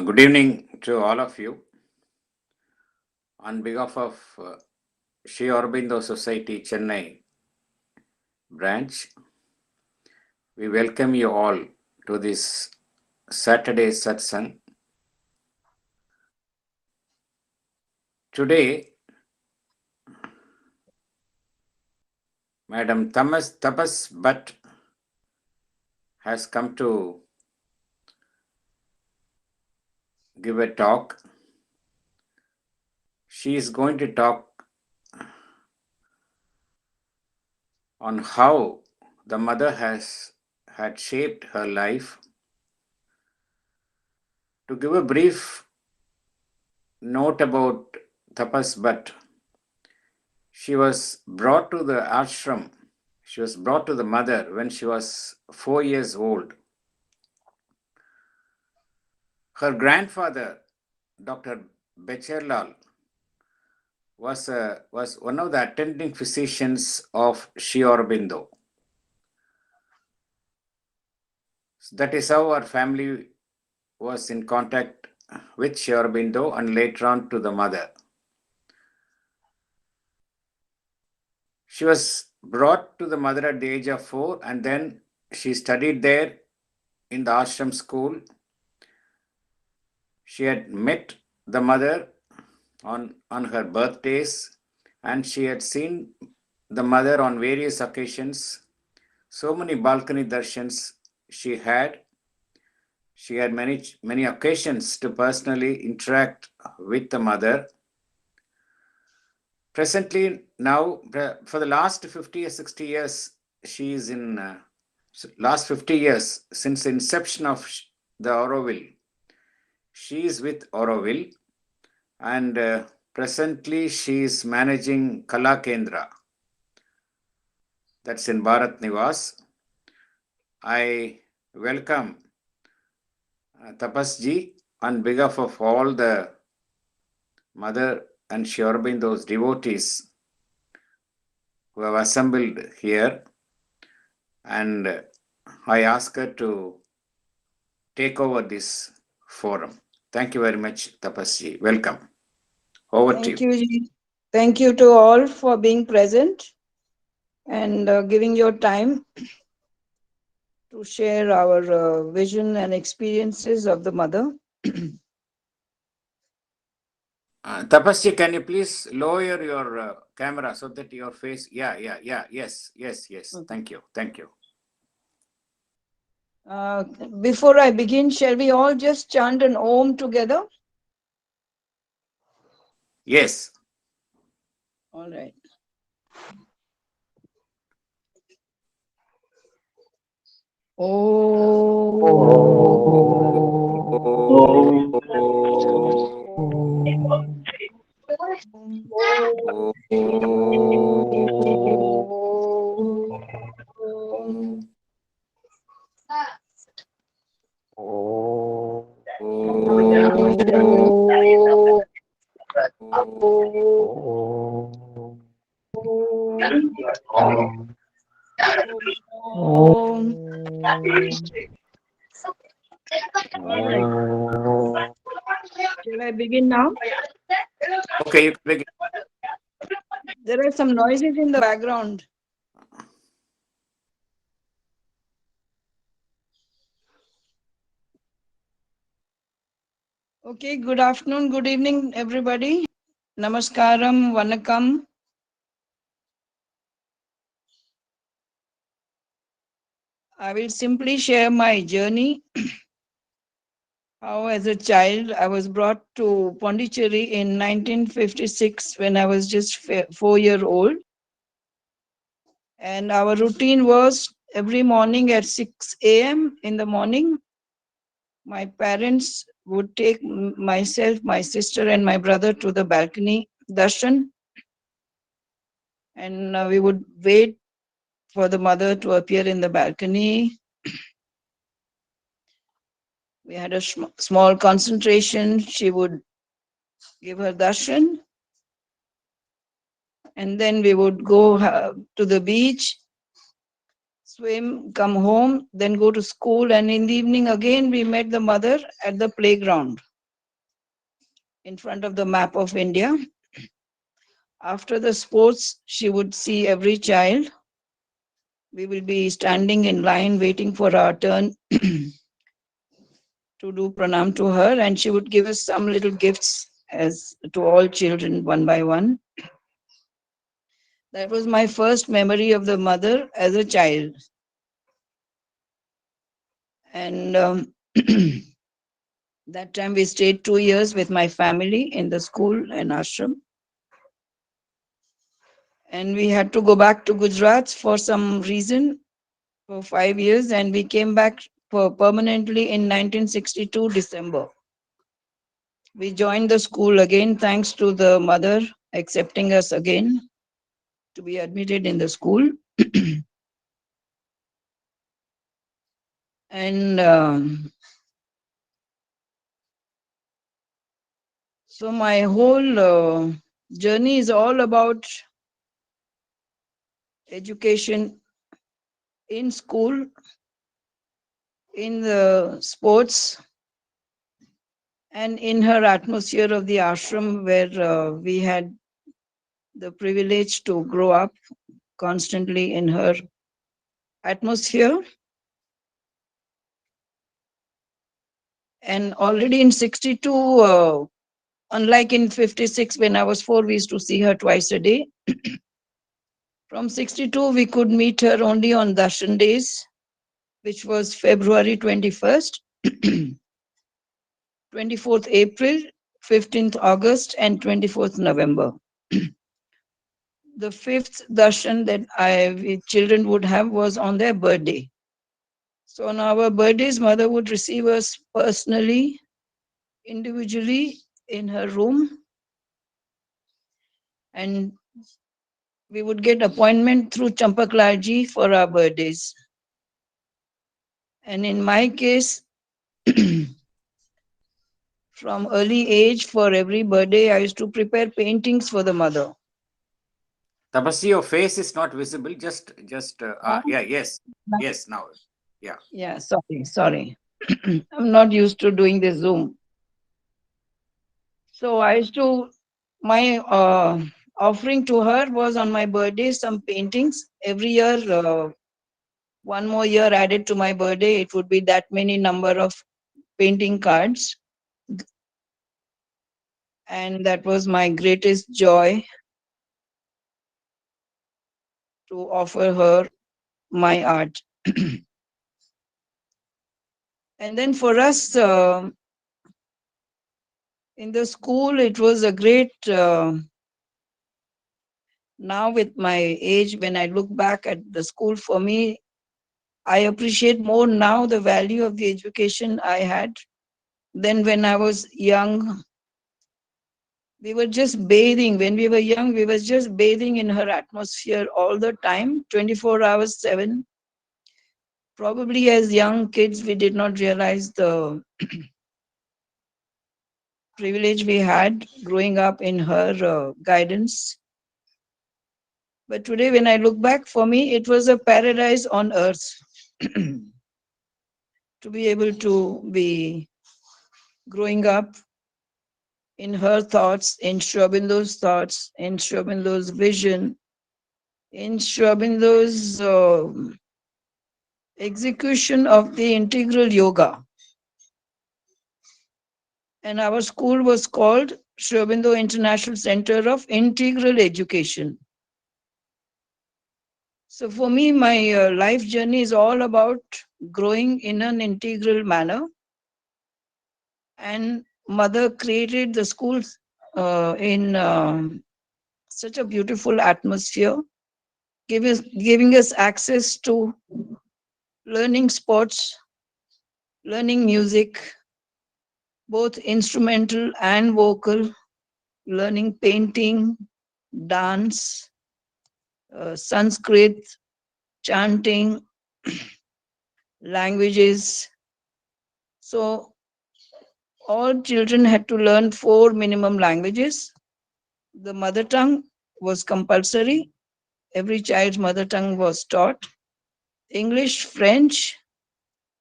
Good evening to all of you. On behalf of Sri Aurobindo Society Chennai branch, we welcome you all to this Saturday Satsang. Today, Madam Tapas Bhat has come to give a talk. She is going to talk on how the mother had shaped her life. To give a brief note about Tapas Bhat, she was brought to the ashram. She was brought to the mother when she was 4 years old. Her grandfather, Dr. Beccherlal, was one of the attending physicians of Sri Aurobindo. That is how our family was in contact with Sri Aurobindo and later on to the mother. She was brought to the mother at the age of 4 and then she studied there in the ashram school. She had met the mother on her birthdays and she had seen the mother on various occasions. So many balcony darshans she had. She had many occasions to personally interact with the mother. Presently, now, for the last 50 or 60 years, she is in, last 50 years, since the inception of the Auroville, she is with Auroville and presently she is managing Kalakendra. That's in Bharat, Nivas. I welcome Tapas Ji on behalf of all the mother and Sri Aurobindo's devotees who have assembled here, and I ask her to take over this forum. Thank you very much, Tapas Ji. Welcome. Over to you. Ji. Thank you to all for being present and giving your time to share our vision and experiences of the mother. Tapas Ji, can you please lower your camera so that your face, yes. Thank you. Before I begin, shall we all just chant an Om together? Yes. All right. Shall I begin now? Okay, you can begin. There are some noises in the background. Okay, good afternoon, good evening, everybody. Namaskaram, Vanakkam. I will simply share my journey. How, as a child, I was brought to Pondicherry in 1956 when I was just 4 years old. And our routine was every morning at 6 a.m. in the morning, my parents would take myself, my sister, and my brother to the balcony darshan. And we would wait for the mother to appear in the balcony. We had a small concentration. She would give her darshan. And then we would go to the beach, swim, come home, then go to school. And in the evening again, we met the mother at the playground. in front of the map of India. After the sports, she would see every child. We will be standing in line waiting for our turn to do pranam to her, and she would give us some little gifts as to all children one by one. That was my first memory of the mother as a child. And that time we stayed 2 years with my family in the school and ashram. And we had to go back to Gujarat for some reason for 5 years, and we came back for permanently in 1962 December. We joined the school again thanks to the mother accepting us again to be admitted in the school. And so my whole journey is all about education in school, in the sports, and in her atmosphere of the ashram where we had the privilege to grow up constantly in her atmosphere. And already in 62, unlike in 56 when I was 4, we used to see her twice a day. From 62, we could meet her only on darshan days, which was February 21st, 24th April, 15th August, and 24th November. The fifth darshan that children would have was on their birthday. So on our birthdays, mother would receive us personally, individually in her room, and we would get appointment through Champaklaji for our birthdays. And in my case, from early age, for every birthday, I used to prepare paintings for the mother. Tapasji, your face is not visible. Yeah, yes, yes, now. Yeah. Yeah, sorry. I'm not used to doing this Zoom. So I used to, my offering to her was on my birthday, some paintings. Every year, one more year added to my birthday, it would be that many number of painting cards. And that was my greatest joy to offer her my art. And then for us in the school, it was a great, now with my age, when I look back at the school, for me, I appreciate more now the value of the education I had than when I was young. We were just bathing. When we were young, we were just bathing in her atmosphere all the time, 24 hours, 7. Probably as young kids, we did not realize the privilege we had growing up in her guidance. But today, when I look back, for me, it was a paradise on earth to be able to be growing up in her thoughts, in Sri Aurobindo's thoughts, in Sri Aurobindo's vision, in Sri Aurobindo's execution of the integral yoga. And our school was called Sri Aurobindo International Center of Integral Education. So for me, my life journey is all about growing in an integral manner. And mother created the schools in such a beautiful atmosphere, giving us access to learning sports, learning music, both instrumental and vocal, learning painting, dance, Sanskrit, chanting, languages. So all children had to learn 4 minimum languages. The mother tongue was compulsory. Every child's mother tongue was taught. English, French,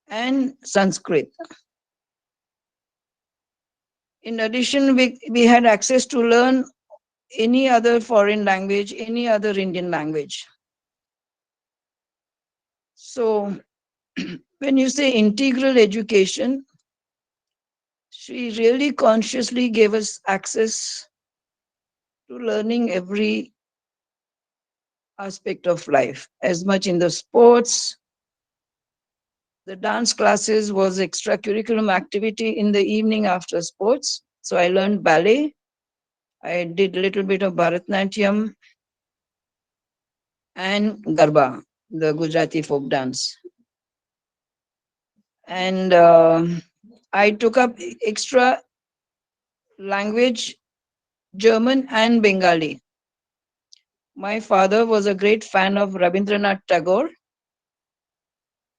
and Sanskrit. In addition, we had access to learn any other foreign language, any other Indian language. So when you say integral education, she really consciously gave us access to learning every aspect of life, as much in the sports. The dance classes was extracurriculum activity in the evening after sports. So I learned ballet. I did a little bit of Bharatnatyam and Garba, the Gujarati folk dance. And I took up extra language, German and Bengali. My father was a great fan of Rabindranath Tagore.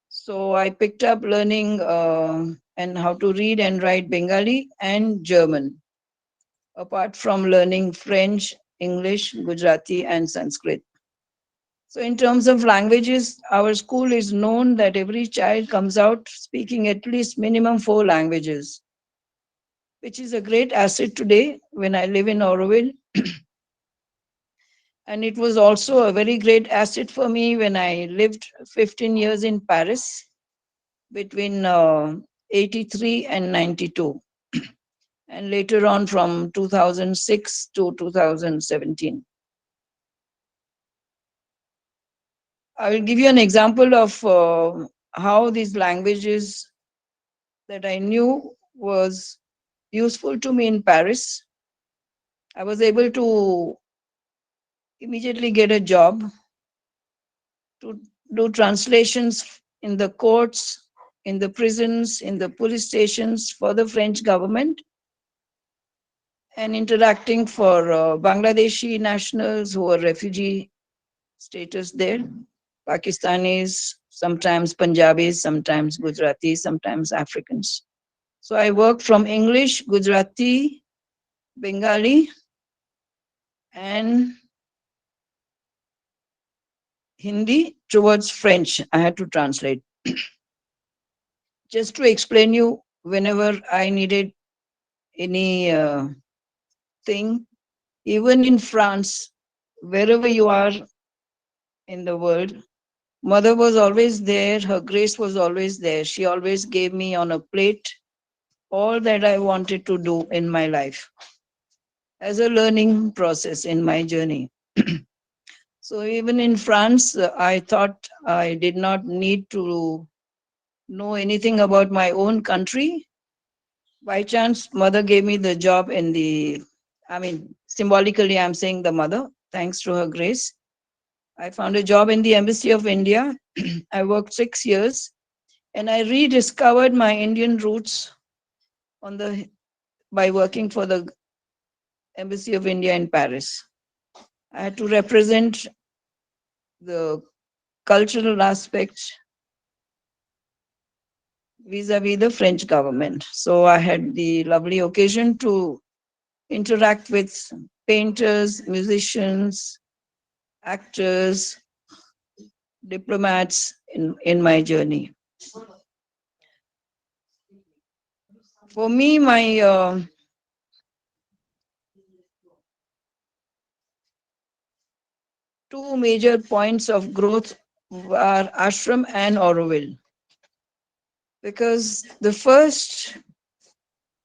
So I picked up learning and how to read and write Bengali and German, apart from learning French, English, Gujarati, and Sanskrit. So, in terms of languages, our school is known that every child comes out speaking at least minimum 4 languages, which is a great asset today when I live in Auroville. And it was also a very great asset for me when I lived 15 years in Paris between 83 and 92, and later on from 2006 to 2017. I will give you an example of how these languages that I knew was useful to me in Paris. I was able to immediately get a job to do translations in the courts, in the prisons, in the police stations for the French government, and interacting for Bangladeshi nationals who were refugee status there, Pakistanis, sometimes Punjabis, sometimes Gujaratis, sometimes Africans. So I worked from English, Gujarati, Bengali, and Hindi towards French. I had to translate. Just to explain you, whenever I needed any thing, even in France, wherever you are in the world, Mother was always there. Her grace was always there. She always gave me on a plate all that I wanted to do in my life as a learning process in my journey. So even in France, I thought I did not need to know anything about my own country. By chance, mother gave me the job in the, I mean, symbolically, I'm saying the mother, thanks to her grace. I found a job in the Embassy of India. I worked 6 years and I rediscovered my Indian roots on the by working for the Embassy of India in Paris. I had to represent the cultural aspects vis-a-vis the French government. So I had the lovely occasion to interact with painters, musicians, actors, diplomats in my journey. For me, my two major points of growth are ashram and Auroville. Because the first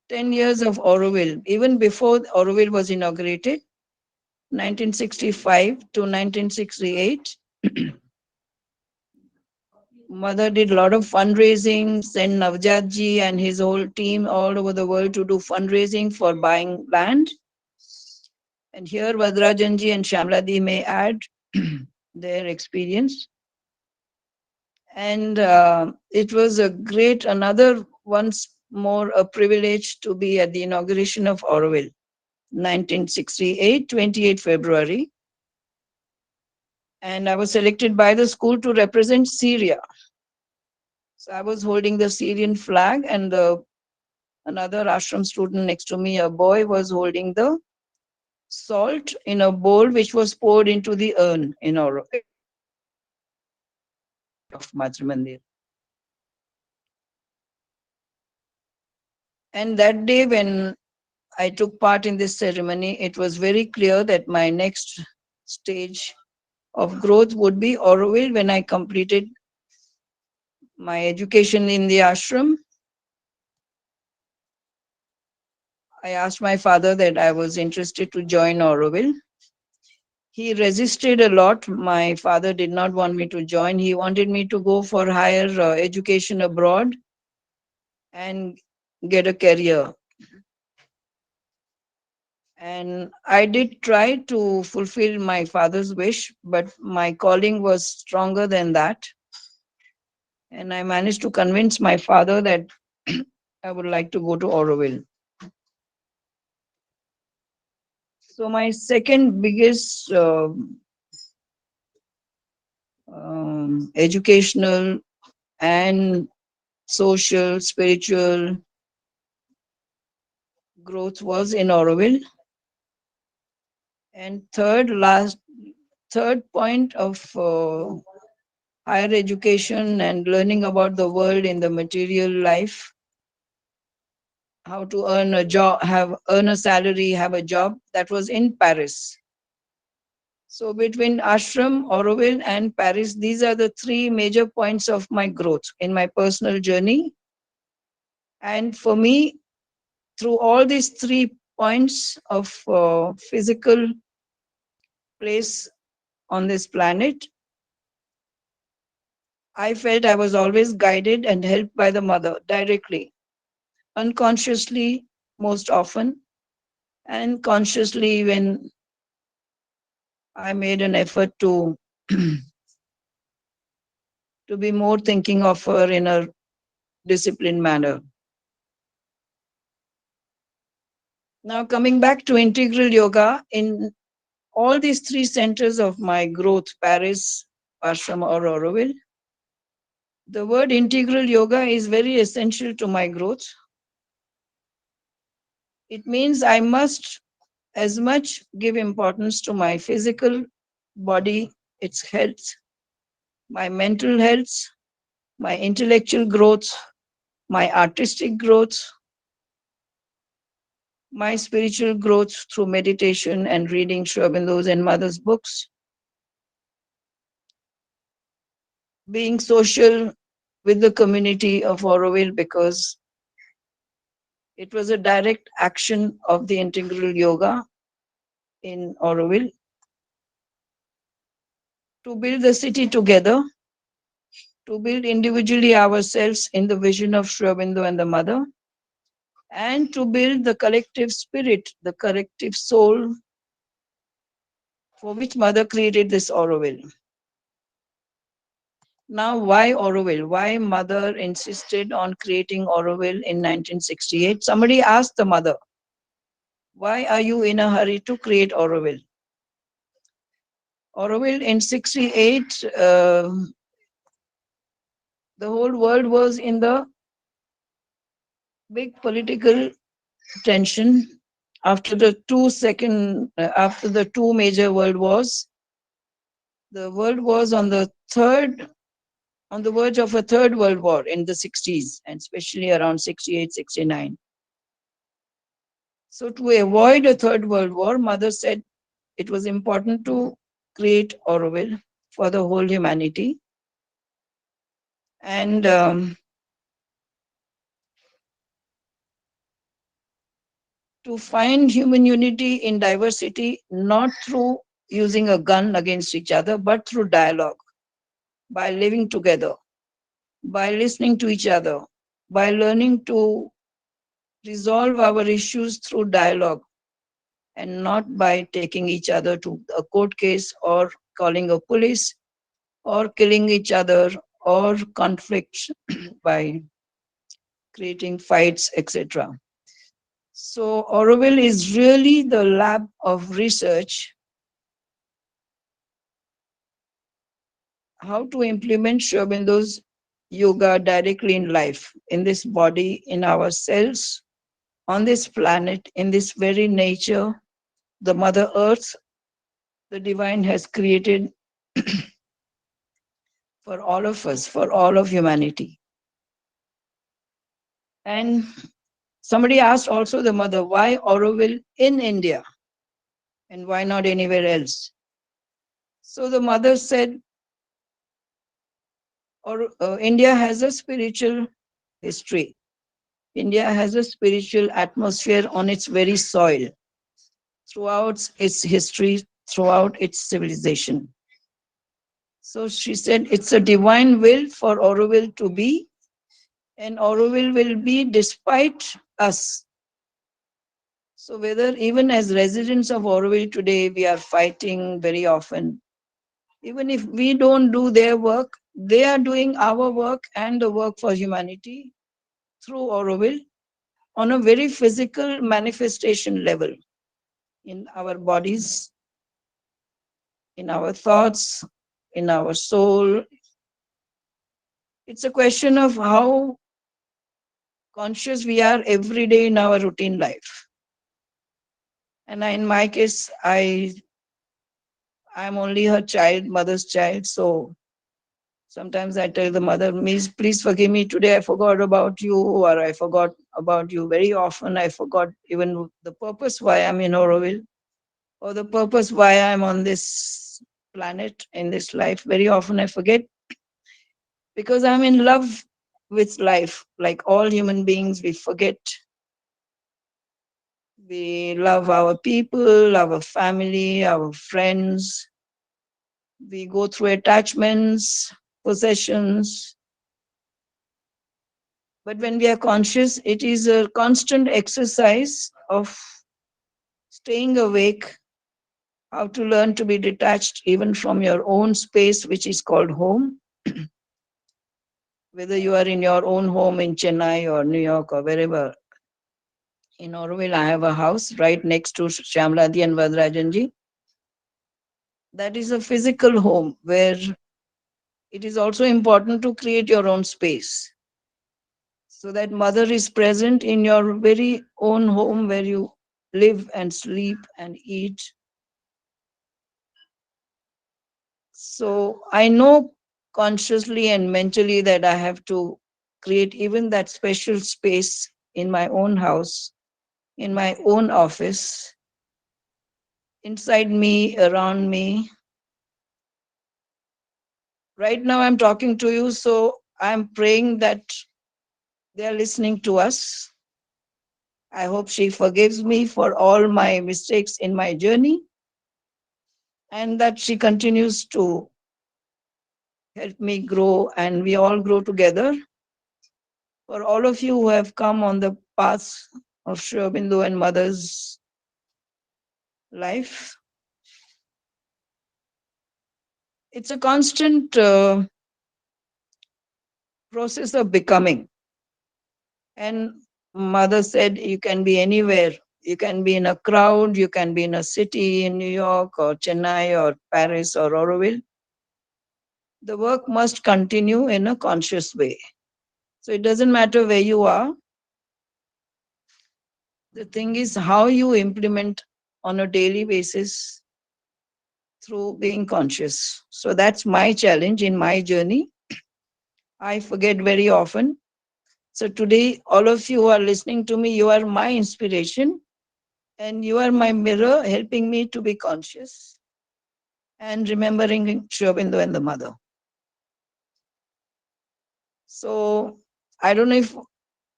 10 years of Auroville, even before Auroville was inaugurated, 1965 to 1968, Mother did a lot of fundraising, sent Navjatji and his whole team all over the world to do fundraising for buying land. And here Vadrajanji and Shamladi may add their experience. And it was a great, another once more a privilege to be at the inauguration of Auroville, 1968, 28 February. And I was selected by the school to represent Syria. So I was holding the Syrian flag, and another ashram student next to me, a boy, was holding the salt in a bowl which was poured into the urn in our of Matrumandir. And that day when I took part in this ceremony, it was very clear that my next stage of growth would be Auroville when I completed my education in the ashram. I asked my father that I was interested to join Auroville. He resisted a lot. My father did not want me to join. He wanted me to go for higher education abroad and get a career. And I did try to fulfill my father's wish, but my calling was stronger than that. And I managed to convince my father that I would like to go to Auroville. So my second biggest educational and social, spiritual growth was in Auroville. And third point of higher education and learning about the world in the material life, how to earn a job, earn a salary, have a job, that was in Paris. So between ashram, Auroville, and Paris, these are the three major points of my growth in my personal journey. And for me, through all these 3 points of physical place on this planet, I felt I was always guided and helped by the mother directly, unconsciously most often, and consciously when I made an effort to to be more thinking of her in a disciplined manner. Now coming back to integral yoga, in all these 3 centers of my growth, Paris, ashram, or Auroville, the word integral yoga is very essential to my growth. It means I must as much give importance to my physical body, its health, my mental health, my intellectual growth, my artistic growth, my spiritual growth through meditation and reading Sri Aurobindo's and Mother's books, being social with the community of Auroville because it was a direct action of the integral yoga in Auroville to build the city together, to build individually ourselves in the vision of Sri Aurobindo and the Mother, and to build the collective spirit, the collective soul for which Mother created this Auroville. Now, why Auroville? Why Mother insisted on creating Auroville in 1968? Somebody asked the Mother, why are you in a hurry to create Auroville? Auroville in 68, the whole world was in the big political tension after after the 2 major world wars. The world was on the verge of a third world war in the 60s, and especially around 68, 69. So to avoid a third world war, Mother said it was important to create Auroville for the whole humanity. And to find human unity in diversity, not through using a gun against each other, but through dialogue, by living together, by listening to each other, by learning to resolve our issues through dialogue and not by taking each other to a court case or calling a police or killing each other or conflicts by creating fights, etc. So Auroville is really the lab of research how to implement Sri Aurobindo's yoga directly in life, in this body, in our cells, on this planet, in this very nature, the Mother Earth, the Divine has created for all of us, for all of humanity. And Somebody asked also the mother, why Auroville in India and why not anywhere else? So the mother said, India has a spiritual history. India has a spiritual atmosphere on its very soil, throughout its history, throughout its civilization. So she said it's a divine will for Auroville to be, and Auroville will be despite us. So whether even as residents of Auroville today, we are fighting very often. Even if we don't do their work, they are doing our work and the work for humanity through Auroville on a very physical manifestation level in our bodies, in our thoughts, in our soul. It's a question of how conscious we are every day in our routine life. And in my case, I'm only her child, mother's child. So sometimes I tell the mother, Miss, please forgive me. Today I forgot about you, or I forgot about you very often. I forgot even the purpose why I'm in Auroville, or the purpose why I'm on this planet, in this life. Very often I forget because I'm in love with life. Like all human beings, we forget. We love our people, our family, our friends. We go through attachments, possessions. But when we are conscious, it is a constant exercise of staying awake, how to learn to be detached even from your own space, which is called home. Whether you are in your own home in Chennai or New York or wherever. In Auroville, I have a house right next to Shyamladi and Vadrajanji. That is a physical home where it is also important to create your own space. So that mother is present in your very own home where you live and sleep and eat. So I know consciously and mentally that I have to create even that special space in my own house, in my own office, inside me, around me. Right now I'm talking to you, so I'm praying that they are listening to us. I hope she forgives me for all my mistakes in my journey and that she continues to help me grow and we all grow together. For all of you who have come on the path of Sri Aurobindo and Mother's life, it's a constant process of becoming. And Mother said, you can be anywhere. You can be in a crowd, you can be in a city in New York or Chennai or Paris or Auroville. The work must continue in a conscious way. So it doesn't matter where you are. The thing is how you implement on a daily basis through being conscious. So that's my challenge in my journey. I forget very often. So today, all of you who are listening to me, you are my inspiration and you are my mirror helping me to be conscious and remembering Sri Aurobindo and the mother. So I don't know if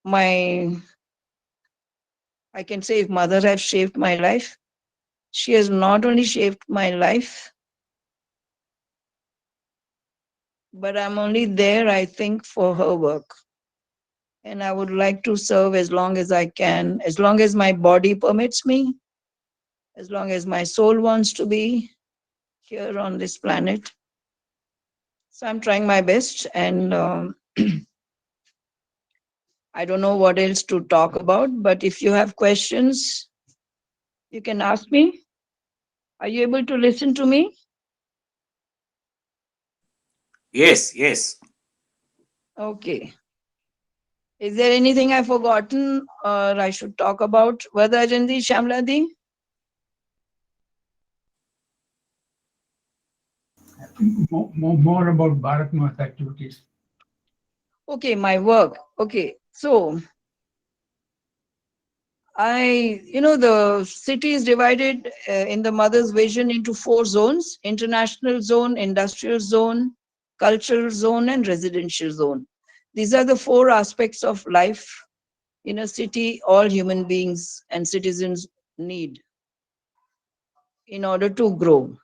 my, I can say if mother has shaped my life. She has not only shaped my life, but I'm only there, I think, for her work. And I would like to serve as long as I can, as long as my body permits me, as long as my soul wants to be here on this planet. So I'm trying my best, and I don't know what else to talk about, but if you have questions, you can ask me. Are you able to listen to me? Yes, yes. Okay. Is there anything I've forgotten or I should talk about? Vadajanti, Shamladi? More about Bharat Math activities. Okay, my work. Okay, so The city is divided in the mother's vision into 4 zones: international zone, industrial zone, cultural zone, and residential zone. These are the 4 aspects of life in a city all human beings and citizens need in order to grow.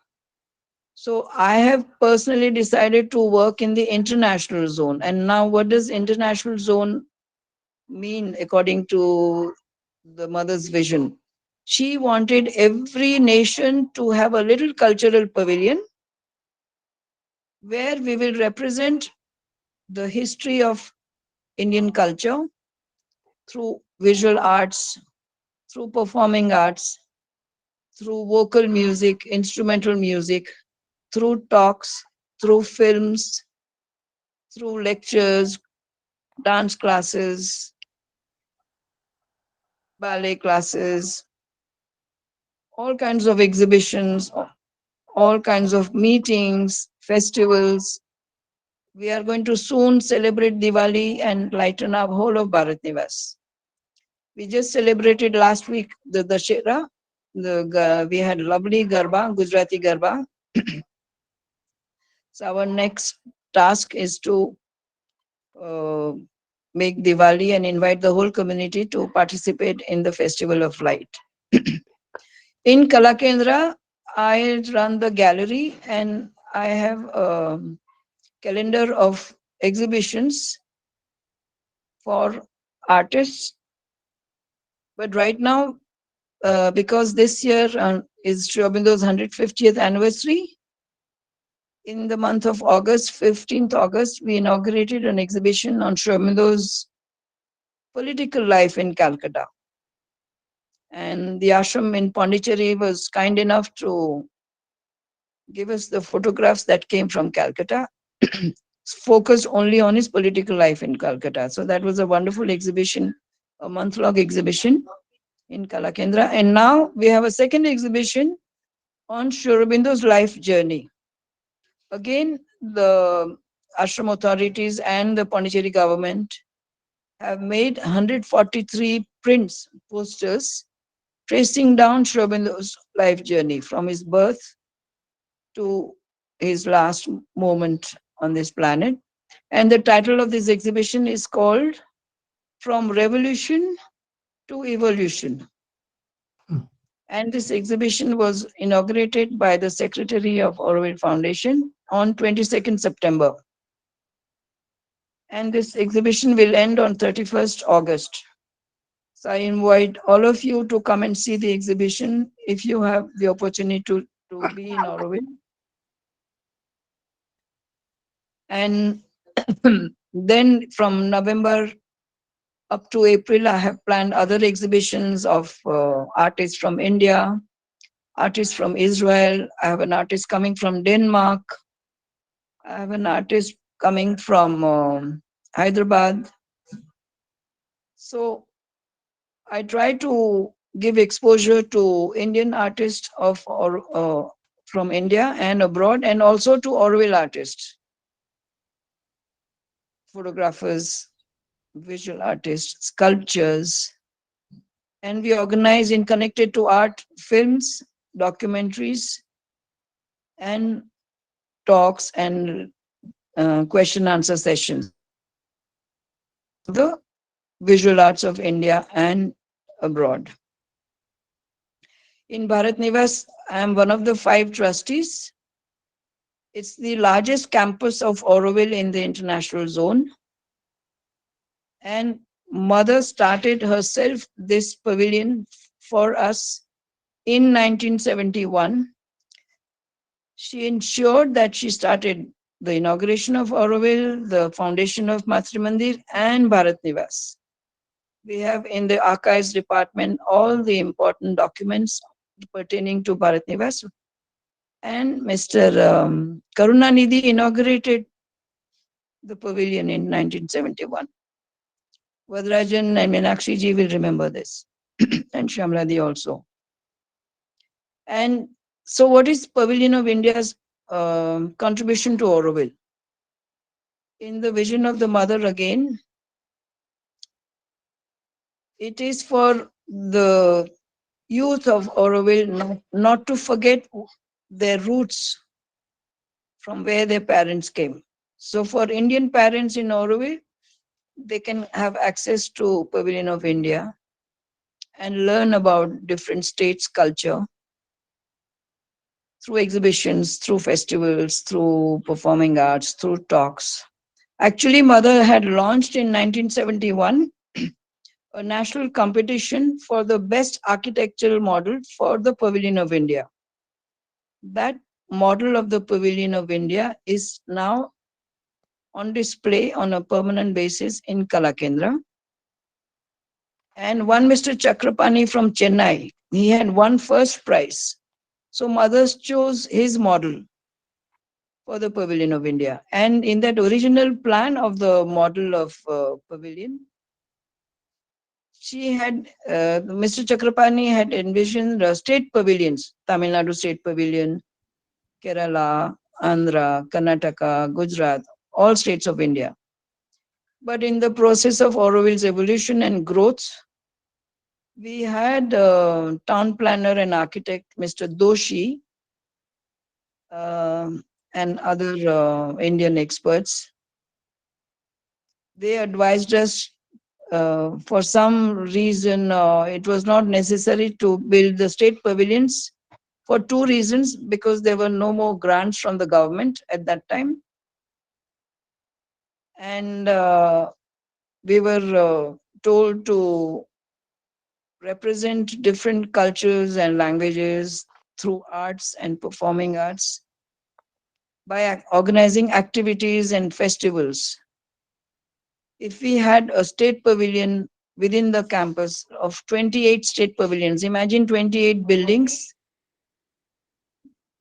So I have personally decided to work in the international zone. And now, what does international zone mean according to the mother's vision? She wanted every nation to have a little cultural pavilion where we will represent the history of Indian culture through visual arts, through performing arts, through vocal music, instrumental music, through talks, through films, through lectures, dance classes, ballet classes, all kinds of exhibitions, all kinds of meetings, festivals. We are going to soon celebrate Diwali and lighten up whole of Bharat Nivas. We just celebrated last week the Dashera. We had lovely Garba, Gujarati Garba. So our next task is to uh, make Diwali and invite the whole community to participate in the Festival of Light. In Kalakendra, I run the gallery and I have a calendar of exhibitions for artists. But right now, because this year is Sri Aurobindo's 150th anniversary, in the month of August, 15th August, we inaugurated an exhibition on Sri Aurobindo's political life in Calcutta. And the ashram in Pondicherry was kind enough to give us the photographs that came from Calcutta, focused only on his political life in Calcutta. So that was a wonderful exhibition, a month-long exhibition in Kalakendra. And now we have a second exhibition on Sri Aurobindo's life journey. Again, the ashram authorities and the Pondicherry government have made 143 prints, posters, tracing down Sri Aurobindo's life journey from his birth to his last moment on this planet. And the title of this exhibition is called From Revolution to Evolution. And this exhibition was inaugurated by the Secretary of Auroville Foundation on 22nd September. And this exhibition will end on 31st August. So I invite all of you to come and see the exhibition if you have the opportunity to be in Auroville. And then from November up to April, I have planned other exhibitions of artists from India, artists from Israel. I have an artist coming from Denmark. I have an artist coming from Hyderabad. So I try to give exposure to Indian artists from India and abroad, and also to Auroville artists, photographers, visual artists, sculptures. And we organize in connected to art, films, documentaries, and talks and question answer sessions of the visual arts of India and abroad. In Bharat Nivas, I am one of the 5 trustees. It's the largest campus of Auroville in the international zone. And mother started herself this pavilion for us in 1971. She ensured that she started the inauguration of Auroville, the foundation of Matri Mandir, and Bharat Nivas. We have in the archives department all the important documents pertaining to Bharat Nivas. And Mr. Karunanidhi inaugurated the pavilion in 1971. Vadrajan and Meenakshi ji will remember this, and Shamladi also. And so, what is Pavilion of India's contribution to Auroville? In the vision of the mother again, it is for the youth of Auroville not to forget their roots from where their parents came. So for Indian parents in Auroville, they can have access to Pavilion of India and learn about different states' culture through exhibitions, through festivals, through performing arts, through talks. Actually, Mother had launched in 1971 a national competition for the best architectural model for the Pavilion of India. That model of the Pavilion of India is now on display on a permanent basis in Kalakendra. And one Mr. Chakrapani from Chennai, he had won first prize. So mothers chose his model for the Pavilion of India. And in that original plan of the model of pavilion, she had, Mr. Chakrapani had envisioned state pavilions, Tamil Nadu State Pavilion, Kerala, Andhra, Karnataka, Gujarat, all states of India. But in the process of Auroville's evolution and growth, we had town planner and architect Mr. Doshi uh, and other Indian experts. They advised us for some reason it was not necessary to build the state pavilions for two reasons, because there were no more grants from the government at that time, and we were told to represent different cultures and languages through arts and performing arts by organizing activities and festivals. If we had a state pavilion within the campus of 28 state pavilions, imagine 28 buildings.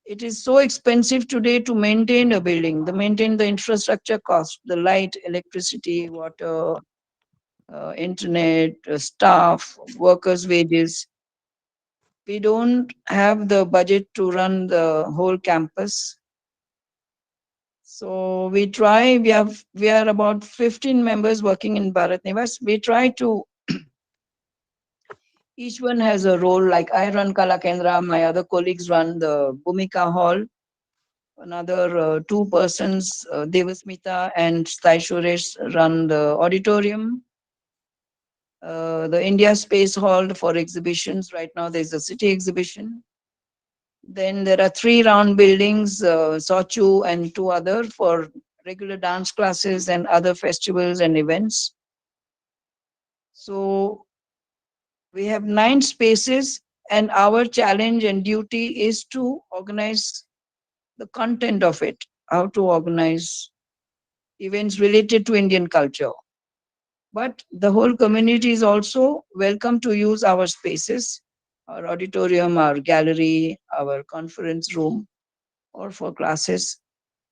It is so expensive today to maintain a building, to maintain the infrastructure cost, the light, electricity, water, internet, staff, workers' wages. We don't have the budget to run the whole campus. So we are about 15 members working in Bharat Nivas. We try to, each one has a role, like I run Kalakendra, my other colleagues run the Bhumika Hall, another two persons, Devasmita and Sai Suresh, run the auditorium. The India Space Hall for exhibitions. Right now there's a city exhibition. Then there are three round buildings, Sochu and two other for regular dance classes and other festivals and events. So we have 9 spaces, and our challenge and duty is to organize the content of it, how to organize events related to Indian culture. But the whole community is also welcome to use our spaces, our auditorium, our gallery, our conference room, or for classes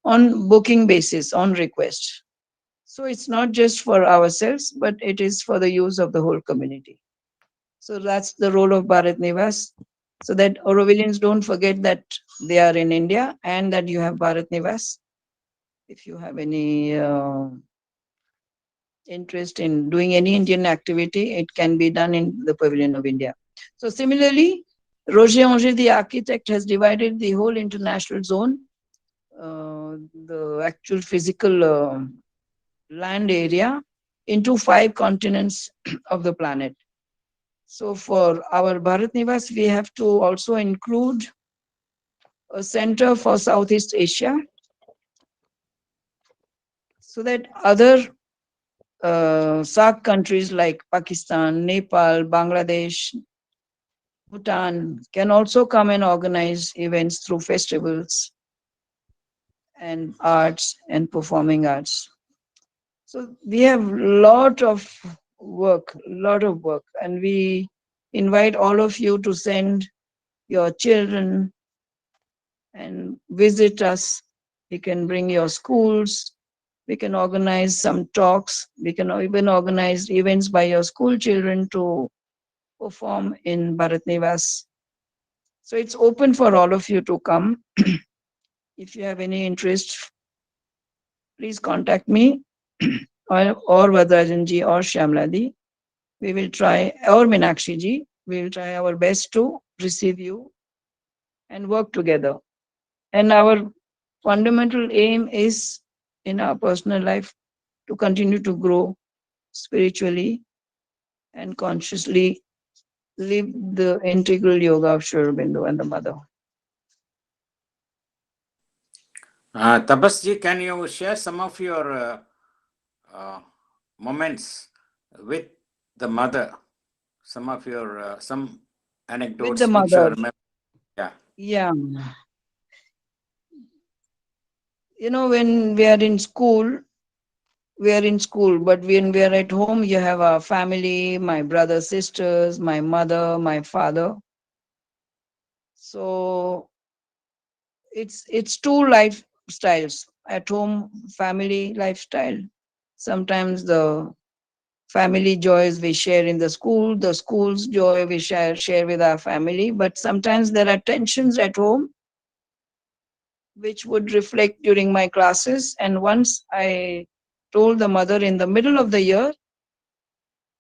on booking basis, on request. So it's not just for ourselves, but it is for the use of the whole community. So that's the role of Bharat Nivas, so that Aurovillians don't forget that they are in India and that you have Bharat Nivas. If you have any interest in doing any Indian activity, it can be done in the Pavilion of India. So similarly, Roger Anger, the architect, has divided the whole international zone, the actual physical land area, into 5 continents of the planet. So for our Bharat Nivas, we have to also include a center for Southeast Asia, so that other SAARC countries like Pakistan, Nepal, Bangladesh, Bhutan can also come and organize events through festivals and arts and performing arts. So we have lot of work, and we invite all of you to send your children and visit us. You can bring your schools. We can organize some talks. We can even organize events by your school children to perform in Bharat Nivas. So it's open for all of you to come. If you have any interest, please contact me or Vadrajanji or Shyamladi. We will try, or Meenakshi ji, we will try our best to receive you and work together. And our fundamental aim is in our personal life to continue to grow spiritually and consciously live the integral yoga of Sri Aurobindo and the Mother. Tapas ji, can you share some of your moments with the mother? Some of your some anecdotes With the which you Mother, remember? Yeah. yeah. You know, when we are in school, but when we are at home, you have our family, my brothers, sisters, my mother, my father. So it's two lifestyles. At home, family lifestyle. Sometimes the family joys we share in the school's joy we share with our family. But sometimes there are tensions at home which would reflect during my classes. And once I told the mother in the middle of the year,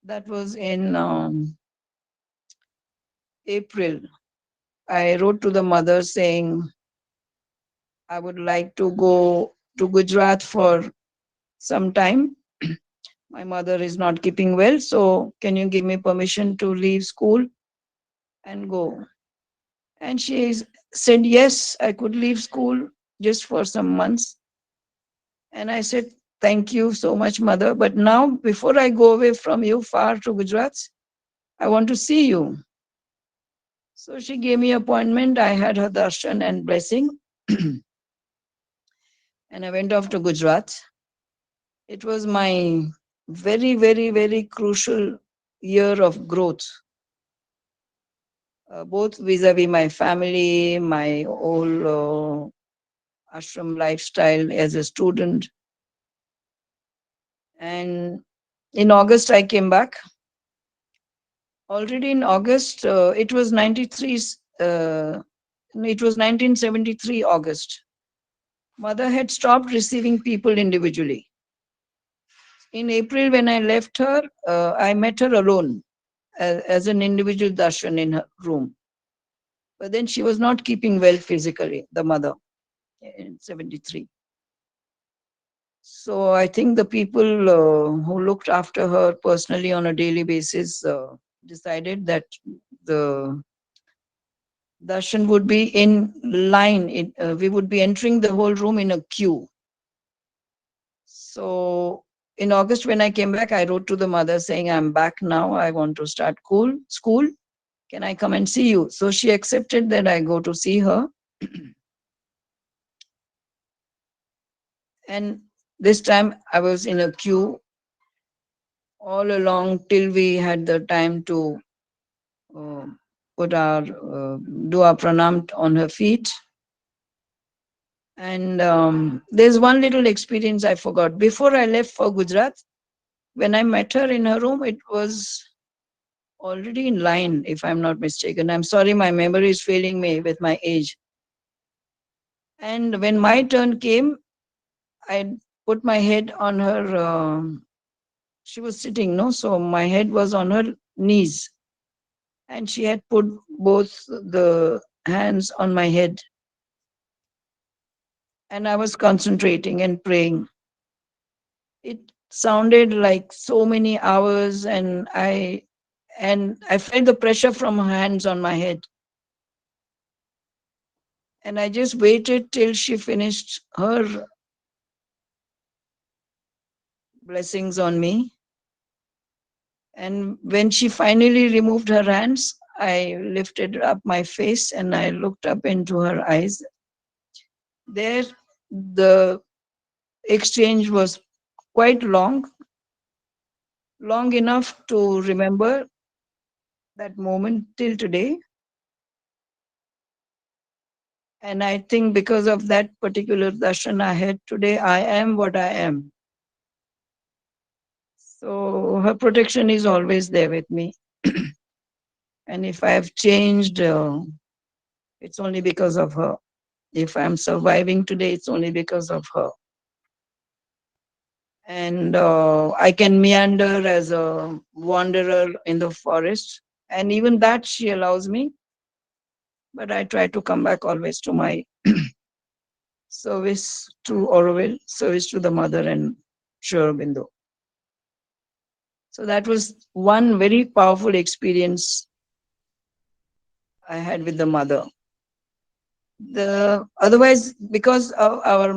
that was in April, I wrote to the mother saying I would like to go to Gujarat for some time. My mother is not keeping well, so can you give me permission to leave school and go? And she said, yes, I could leave school just for some months. And I said, thank you so much, mother. But now, before I go away from you far to Gujarat, I want to see you. So she gave me appointment. I had her darshan and blessing. And I went off to Gujarat. It was my very, very, very crucial year of growth, both vis-a-vis my family, my whole ashram lifestyle as a student. And in August, I came back. Already in August, it was 93, it was 1973 August. Mother had stopped receiving people individually. In April, when I left her, I met her alone as an individual darshan in her room. But then she was not keeping well physically, the mother, in 73. So I think the people who looked after her personally on a daily basis decided that the darshan would be in line. We would be entering the whole room in a queue. So in August, when I came back, I wrote to the mother saying, I'm back now. I want to start school. Can I come and see you? So she accepted that I go to see her. And this time I was in a queue all along till we had the time to uh, do our pranam on her feet. And there's one little experience I forgot. Before I left for Gujarat, when I met her in her room, it was already in line, if I'm not mistaken. I'm sorry, my memory is failing me with my age. And when my turn came, I put my head on her. She was sitting, no? So my head was on her knees. And she had put both the hands on my head. And I was concentrating and praying. It sounded like so many hours, and I felt the pressure from her hands on my head. And I just waited till she finished her blessings on me. And when she finally removed her hands, I lifted up my face and I looked up into her eyes. There, the exchange was quite long enough to remember that moment till today. And I think because of that particular darshan I had today, I am what I am. So her protection is always there with me. And if I have changed, it's only because of her. If I'm surviving today, it's only because of her. and I can meander as a wanderer in the forest. And even that she allows me, but I try to come back always to my service to Auroville, service to the mother and Aurobindo. So that was one very powerful experience I had with the mother. The otherwise, because of our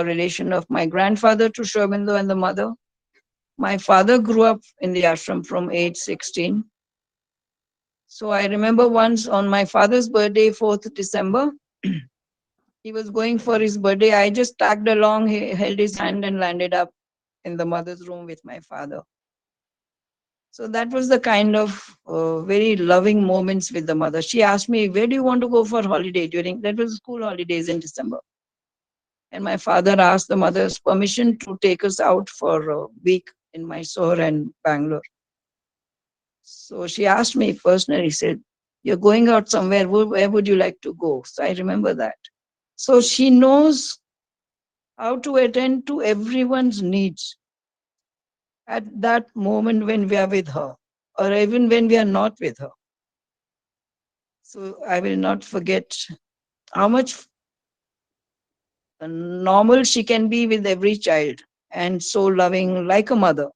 relation of my grandfather to Aurobindo and the mother, my father grew up in the ashram from age 16. So I remember once on my father's birthday, 4th December, he was going for his birthday. I just tagged along, he held his hand and landed up in the mother's room with my father. So that was the kind of very loving moments with the mother. She asked me, where do you want to go for holiday that was school holidays in December. And my father asked the mother's permission to take us out for a week in Mysore and Bangalore. So she asked me personally, said, you're going out somewhere, where would you like to go? So I remember that. So she knows how to attend to everyone's needs at that moment when we are with her, or even when we are not with her. So I will not forget how much normal she can be with every child and so loving like a mother.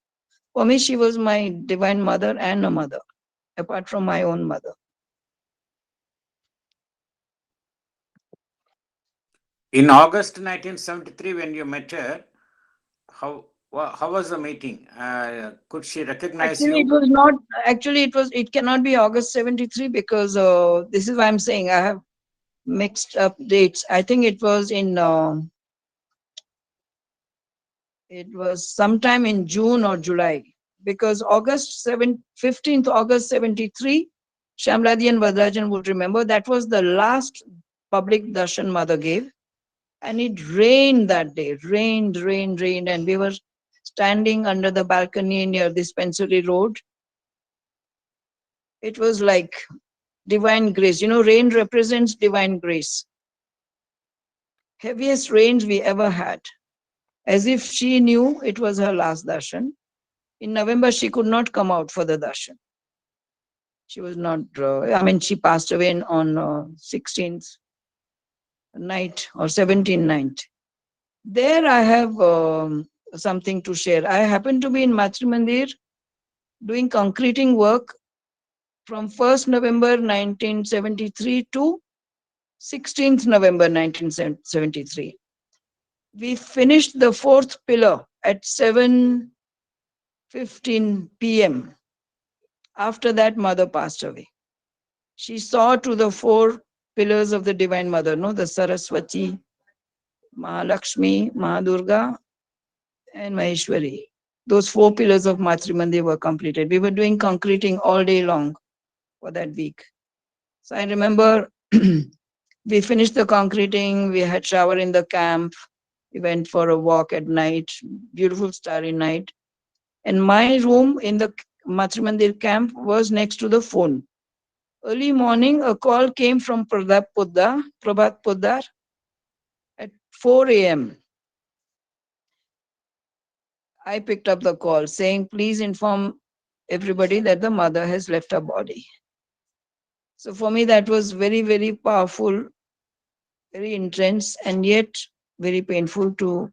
For me, she was my divine mother and a mother, apart from my own mother. In August 1973, when you met her, how was the meeting? Could she recognize Actually, it you? was not. Actually, it cannot be August 73 because this is why I'm saying I have mixed up dates. I think it was sometime in June or July, because 15th August 73, Shamladi and Vadrajan would remember that was the last public darshan mother gave. And it rained that day, rained, and we were standing under the balcony near Dispensary Road. It was like divine grace. Rain represents divine grace. Heaviest rains we ever had. As if she knew it was her last darshan. In November, she could not come out for the darshan. She was not, she passed away on 16th night or 17th night. There I have something to share. I happened to be in Matrimandir doing concreting work from 1st November 1973 to 16th November 1973. We finished the 4th pillar at 7:15 p.m. After that, mother passed away. She saw to the 4 pillars of the Divine Mother, no, the Saraswati, Mahalakshmi, Mahadurga, and Maheshwari. Those 4 pillars of Matrimandir were completed. We were doing concreting all day long for that week. So I remember we finished the concreting, we had shower in the camp, we went for a walk at night, beautiful starry night. And my room in the Matrimandir camp was next to the phone. Early morning, a call came from Prabhat Poddar at 4 a.m. I picked up the call saying, please inform everybody that the mother has left her body. So for me, that was very, very powerful, very intense, and yet very painful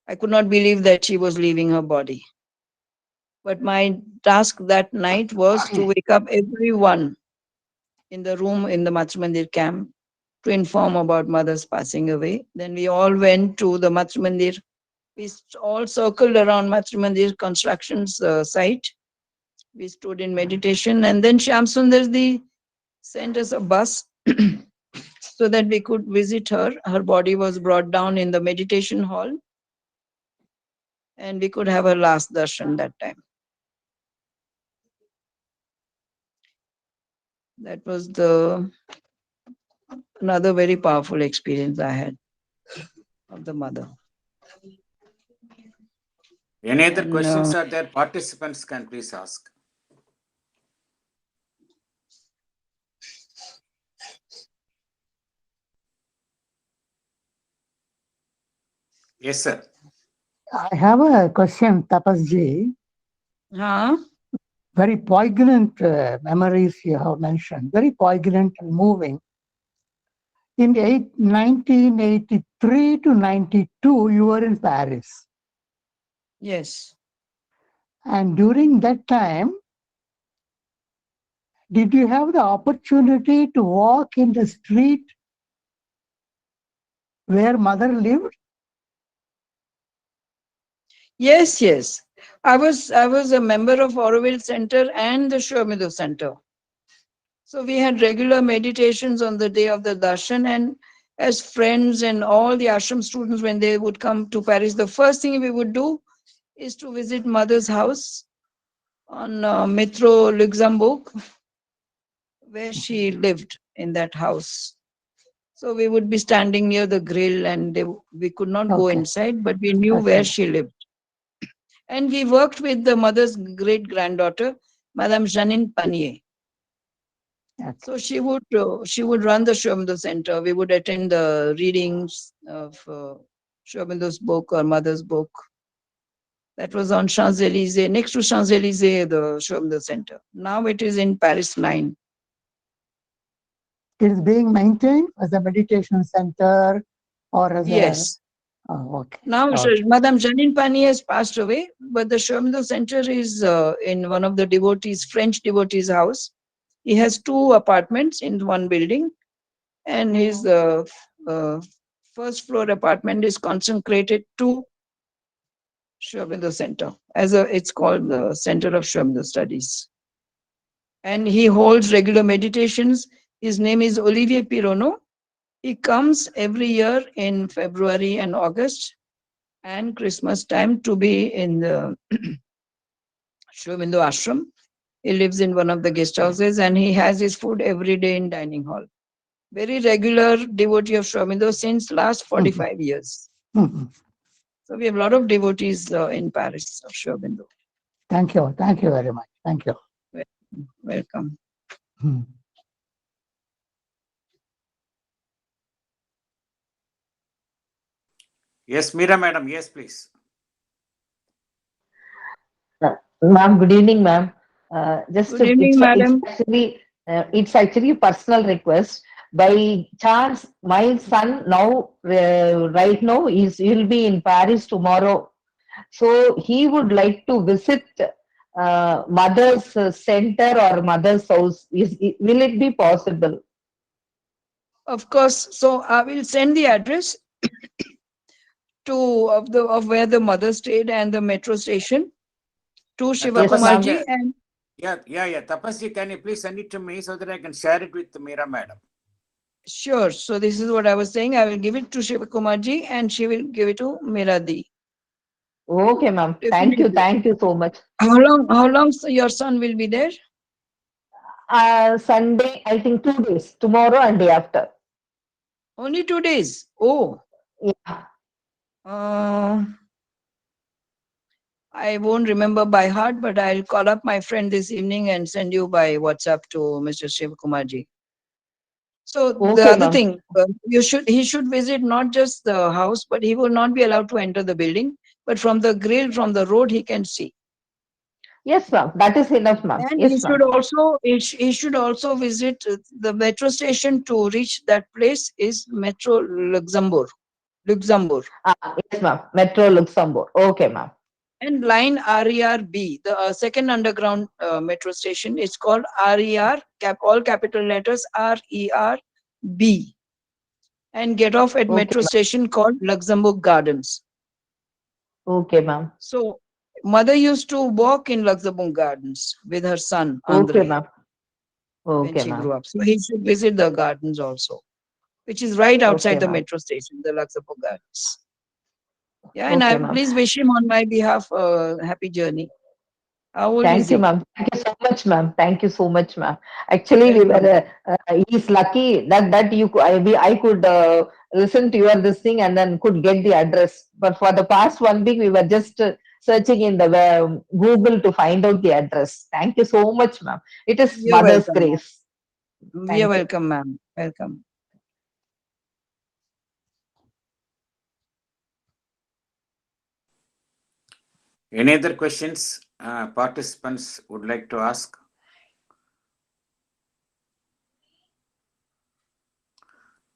I could not believe that she was leaving her body. But my task that night was to wake up everyone in the room in the Matrimandir camp to inform about mother's passing away. Then we all went to the Matrimandir. We all circled around Matrimandir constructions site. We stood in meditation, and then Shyam Sundarji sent us a bus so that we could visit her. Her body was brought down in the meditation hall, and we could have her last darshan that time. That was another very powerful experience I had of the mother. Any other questions are there? Participants can please ask. Yes, sir. I have a question, Tapas Ji. Huh? Very poignant memories you have mentioned, very poignant and moving. In 1983 to 92, you were in Paris. Yes. And during that time, did you have the opportunity to walk in the street where mother lived? Yes, yes. I was a member of Auroville Center and the Shurmido Center. So we had regular meditations on the day of the darshan, and as friends and all the ashram students, when they would come to Paris, the first thing we would do is to visit mother's house on Metro Luxembourg, where she lived in that house. So we would be standing near the grill, and we could not go Okay. inside, but we knew where Okay. she lived. And we worked with the mother's great granddaughter, Madame Janine Panier. Okay. So she would run the Shurmindo Center. We would attend the readings of Shurmindo's book or mother's book. That was on Champs Elysees, next to Champs Elysees, the Shurmindo Center. Now it is in Paris 9. It is being maintained as a meditation center or as a. Yes. Oh, okay. Now, Okay. Madame Janine Pani has passed away, but the Shurmindo Center is in one of the devotees, French devotees' house. He has 2 apartments in one building, and his uh, first floor apartment is consecrated to Shurmindo Center. It's called the Center of Shurmindo Studies. And he holds regular meditations. His name is Olivier Pirono. He comes every year in February and August and Christmas time to be in the Shurmindo Ashram. He lives in one of the guest houses, and he has his food every day in dining hall. Very regular devotee of Shurmindo since last 45 years. Mhm. So we have a lot of devotees in Paris of Shurmindo. Thank you. Thank you very much. Thank you. Welcome. Hmm. Yes, Meera madam. Yes, please. Ma'am, good evening, ma'am. Good evening, madam. It's actually a personal request. By chance, my son now right now he'll be in Paris tomorrow, so he would like to visit mother's center or mother's house. Will it be possible? Of course. So I will send the address of where the mother stayed and the metro station to Yes, Tapasji, ma'am. Shivakumarji, and yeah. Tapasji, can you please send it to me so that I can share it with Meera madam? sure. So this is what I was saying. I will give it to Shivakumarji, and she will give it to Miradi. Okay, ma'am. Definitely. Thank you so much. How long your son will be there? Sunday, I think 2 days, tomorrow and day after. Only 2 days. Oh. Yeah. Uh, I won't remember by heart, but I'll call up my friend this evening and send you by WhatsApp to Mr. Shivakumarji. So the Okay, other ma'am. thing, he should visit not just the house, but he will not be allowed to enter the building. But from the grill, from the road, he can see. Yes, ma'am. That is enough, ma'am. And Yes, ma'am. he should also visit the metro station to reach that place is Metro Luxembourg. Luxembourg. Yes, ma'am. Metro Luxembourg. Okay, ma'am. And line RERB, the second underground metro station, is called RER, all capital letters RERB. And get off at Okay, metro ma'am. station called Luxembourg Gardens. Okay, ma'am. So mother used to walk in Luxembourg Gardens with her son Okay, Andre ma'am. when Okay, she ma'am. grew up. So he should visit the gardens also, which is right outside Okay, the ma'am. metro station, the Luxembourg Gardens. Yeah, and Okay, I ma'am. please wish him on my behalf a happy journey. How old is Thank you, he? ma'am. Thank you so much, ma'am. Thank you so much, ma'am. Actually, we Welcome. were. He's lucky that I could listen to your this thing and then could get the address. But for the past 1 week, we were just searching in the Google to find out the address. Thank you so much, ma'am. It is You're Mother's welcome, ma'am. grace. You're Thank you. welcome, ma'am. Welcome. Any other questions participants would like to ask?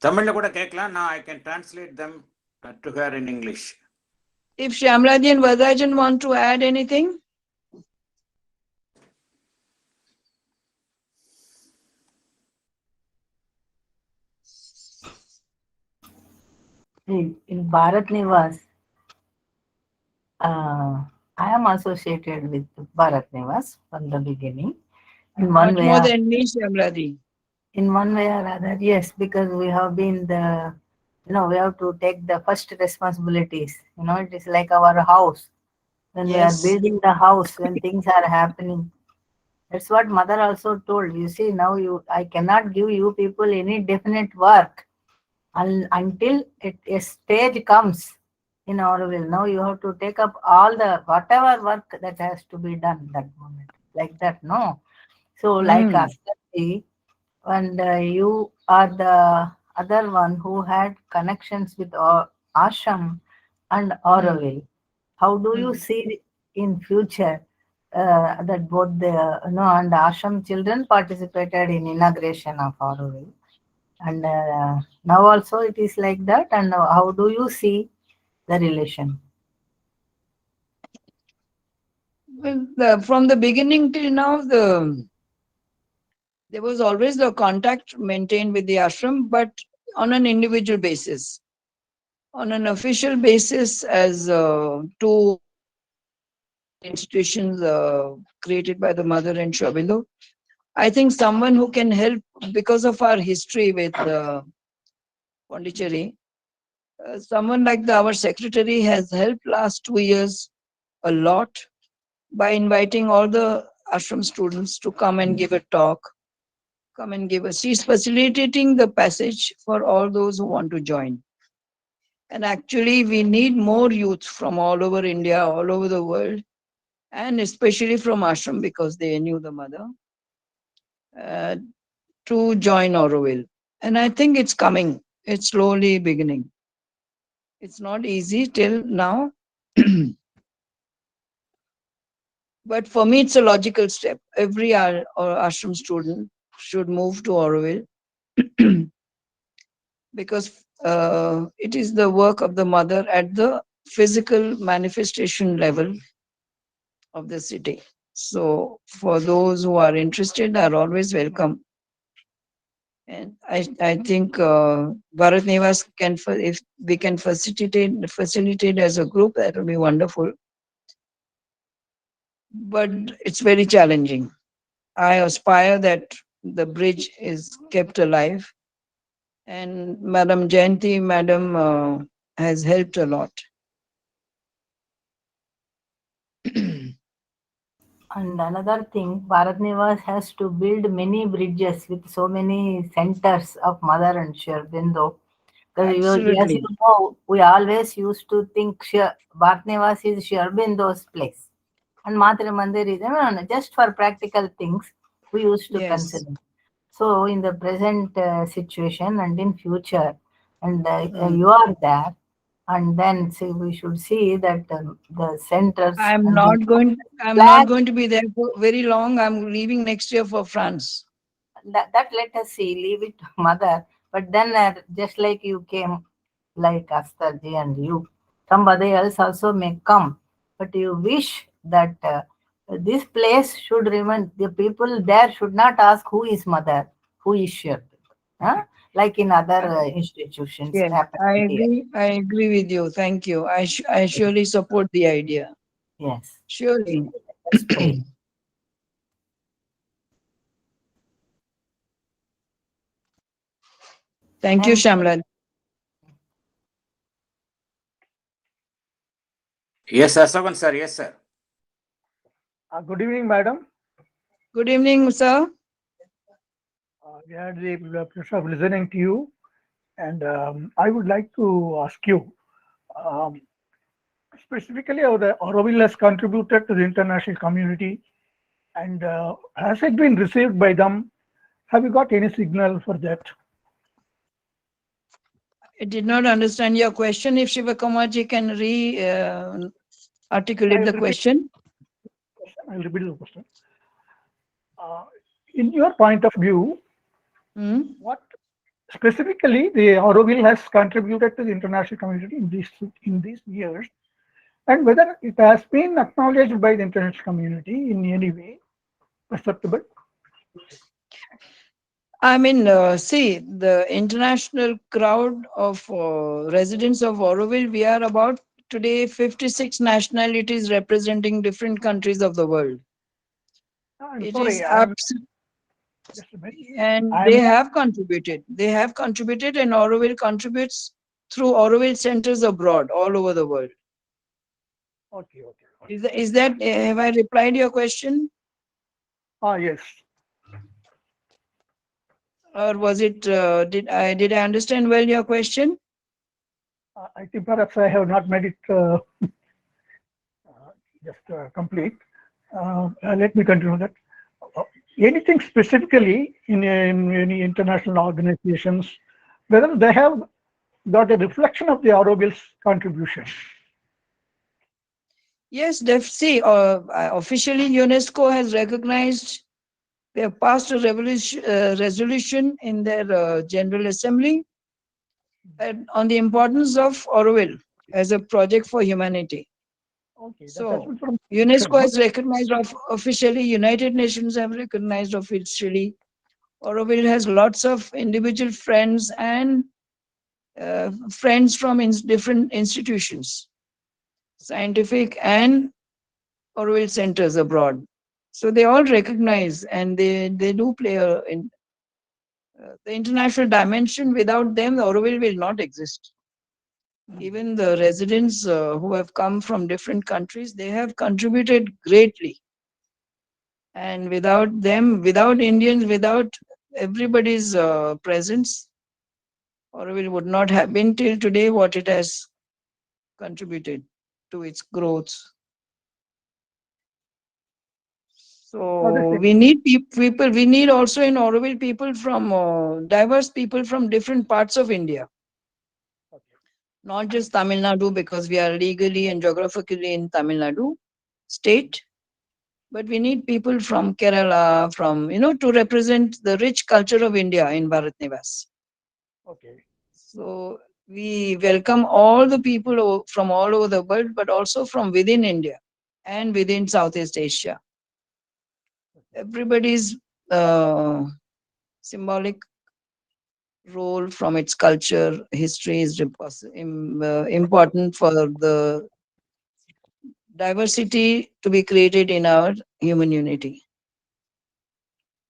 Tamil kuda kekla. Now I can translate them to her in English. If Shyamlaji and Vadajan want to add anything? In Bharat Nivas, I am associated with Bharat Nivas from the beginning. In one Much way, more than me, Shyamlaji. in one way or other, yes, because we have been the, we have to take the first responsibilities. It is like our house. When we are Yes. building the house, when things are happening, that's what mother also told. You see, now I cannot give you people any definite work until a stage comes in Auroville. Now you have to take up all the whatever work that has to be done that moment. Like that, no. So like Astaji, and you are the other one who had connections with Ashram and Auroville. How do you see in future that both the and Ashram children participated in inauguration of Auroville? And now also it is like that. And how do you see the relation? Well, from the beginning till now, there was always the contact maintained with the ashram, but on an individual basis. On an official basis, as two institutions created by the mother and Aurobindo, I think someone who can help because of our history with Pondicherry, someone like our secretary has helped last 2 years a lot by inviting all the ashram students to come and give a talk, come and give us. She's facilitating the passage for all those who want to join. And actually, we need more youth from all over India, all over the world, and especially from ashram because they knew the mother, to join Auroville. And I think it's coming. It's slowly beginning. It's not easy till now. But for me, it's a logical step. Every ashram student should move to Auroville because it is the work of the mother at the physical manifestation level of the city. So for those who are interested, are always welcome. And I think Bharat Nivas can, if we can facilitate as a group, that will be wonderful. But it's very challenging. I aspire that the bridge is kept alive. And Madam Jayanti, Madam has helped a lot. And another thing, Bharat Nivas has to build many bridges with so many centers of mother and Aurobindo. Because as you Absolutely. know, we always used to think Bharat Nivas is Aurobindo's place. And Matra Mandir is just for practical things we used to Yes. consider. So in the present situation and in future, and you are there, and then we should see that the centers. I'm and not flag, going to be there for very long. I'm leaving next year for France. that let us see, leave it to mother. But then just like you came, like Astarji and you, somebody else also may come. But you wish that this place should remain, the people there should not ask who is mother, who is she. Huh? Like in other institutions Yes, happened here. I agree with you. Thank you. I surely support the idea. Yes. Surely. Let's pray. Thank you, Shamla. Yes, Asavan sir. Yes, sir. Good evening, madam. Good evening, sir. We had the pleasure of listening to you, and I would like to ask you, um, specifically, how the Auroville has contributed to the international community, and has it been received by them? Have you got any signal for that? I did not understand your question. If Shivakumarji can articulate the question. I'll repeat the question. In your point of view, Hmm? what specifically the Auroville has contributed to the international community in these years, and whether it has been acknowledged by the international community in any way perceptible? I mean, see, the international crowd of residents of Auroville, we are about today 56 nationalities representing different countries of the world. I'm It sorry, is just a minute. and I'm they not- have contributed. They have contributed, and Auroville contributes through Auroville centers abroad all over the world. Okay. Is that have I replied your question, Yes. or was it did I understand well your question? I think perhaps I have not made it complete. Let me continue that. Anything specifically in any international organizations, whether they have got a reflection of the Auroville's contribution? Yes, see, officially UNESCO has recognized. They have passed a resolution in their General Assembly on the importance of Auroville as a project for humanity. Okay. So UNESCO has recognized officially, United Nations have recognized officially. Auroville has lots of individual friends and friends from different institutions, scientific and Auroville centers abroad. So they all recognize, and they do play the international dimension. Without them, Auroville will not exist. Even the residents who have come from different countries, they have contributed greatly. And without them, without Indians, without everybody's presence, Auroville would not have been till today what it has contributed to its growth. So we need people. We need also in Auroville people from diverse people from different parts of India. Not just Tamil Nadu, because we are legally and geographically in Tamil Nadu state, but we need people from Kerala, from to represent the rich culture of India in Bharat Nivas. Okay. So we welcome all the people from all over the world, but also from within India and within Southeast Asia. Everybody's symbolic role from its culture, history is important for the diversity to be created in our human unity.